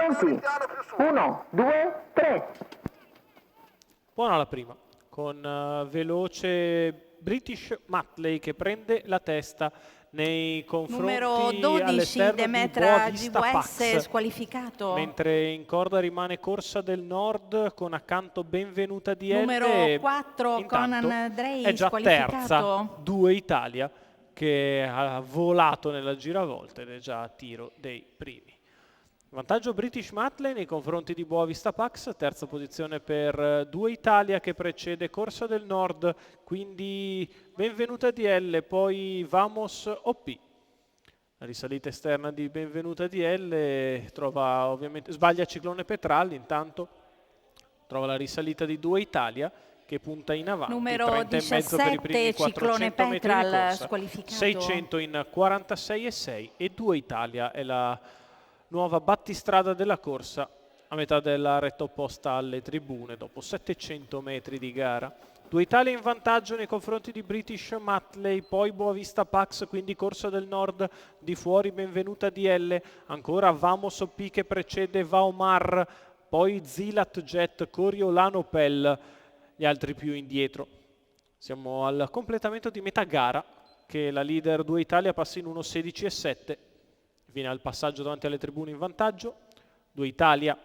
Pronti? 1, 2, 3. Buona la prima, con veloce British Matley che prende la testa nei confronti Numero 12 all'esterno Demetra di Boavista GWS Pax, squalificato. mentre in corda rimane Corsa del Nord con accanto Benvenuta DL. Numero 4 Conan Drey è già terza, squalificato. 2 Italia che ha volato nella giravolte ed è già a tiro dei primi. Vantaggio British Matley nei confronti di Boavista Pax, terza posizione per 2 Italia che precede Corsa del Nord, quindi Benvenuta DL, poi Vamos OP. La risalita esterna di Benvenuta DL trova ovviamente, sbaglia Ciclone Petralli, intanto trova la risalita di 2 Italia che punta in avanti, Numero 30,5 per i primi 400 metri di corsa, squalificato. 600 in 46,6 e 2 Italia è la nuova battistrada della corsa a metà della retta opposta alle tribune dopo 700 metri di gara. 2 Italia in vantaggio nei confronti di British Matley, poi Boavista Pax, quindi Corsa del Nord, di fuori Benvenuta DL, ancora Vamos OP che precede Vaomar, poi Zilat Jet, Coriolano Pell, gli altri più indietro. Siamo al completamento di metà gara che la leader 2 Italia passa in 1.16,7. Viene al passaggio davanti alle tribune in vantaggio. 2 Italia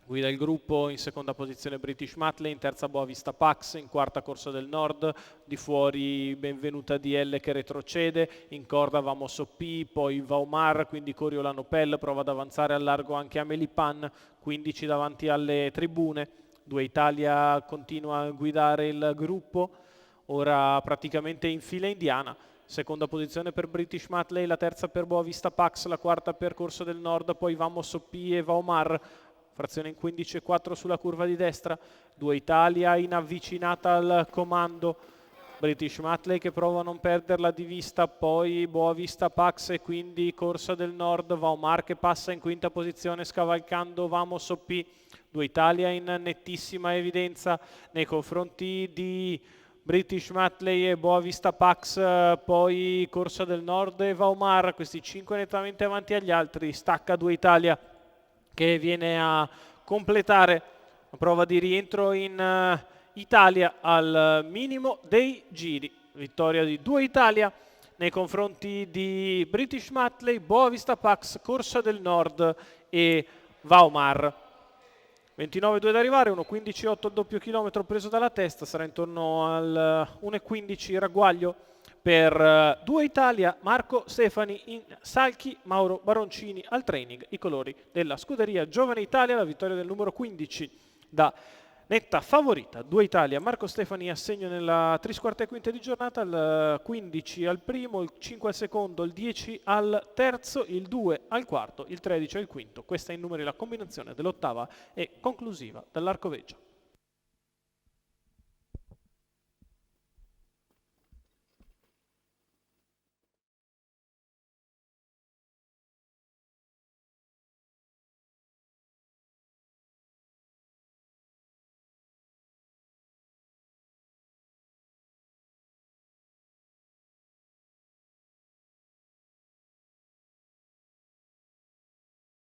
guida il gruppo, in seconda posizione British Matley, in terza Boavista Pax, in quarta Corsa del Nord, di fuori Benvenuta DL che retrocede, in corda Vamos OP, poi Vaomar, quindi Coriolano Pell, prova ad avanzare al largo anche Amelie Pan, 15 davanti alle tribune. 2 Italia continua a guidare il gruppo, ora praticamente in fila indiana. Seconda posizione per British Matley, la terza per Boavista Pax, la quarta per Corso del Nord, poi Vamos OP e Vaomar, frazione in 15,4 sulla curva di destra. 2 Italia in avvicinata al comando, British Matley che prova a non perderla di vista, poi Boavista Pax e quindi Corsa del Nord, Vaomar che passa in quinta posizione scavalcando Vamos OP. 2 Italia in nettissima evidenza nei confronti di British Matley e Boavista Pax, poi Corsa del Nord e Vaomar, questi 5 nettamente avanti agli altri. Stacca 2 Italia che viene a completare la prova di rientro in Italia al minimo dei giri. Vittoria di 2 Italia nei confronti di British Matley, Boavista Pax, Corsa del Nord e Vaomar. 29,2 da arrivare, 1,15,8 il doppio chilometro preso dalla testa, sarà intorno al 1,15 ragguaglio per 2 Italia, Marco Stefani in salchi, Mauro Baroncini al training, i colori della scuderia Giovane Italia, la vittoria del numero 15 da netta favorita. 2 Italia, Marco Stefani a segno nella trisquarta e quinta di giornata, il 15 al primo, il 5 al secondo, il 10 al terzo, il 2 al quarto, il 13 al quinto. Questa in numeri la combinazione dell'ottava e conclusiva dall'Arcoveggio.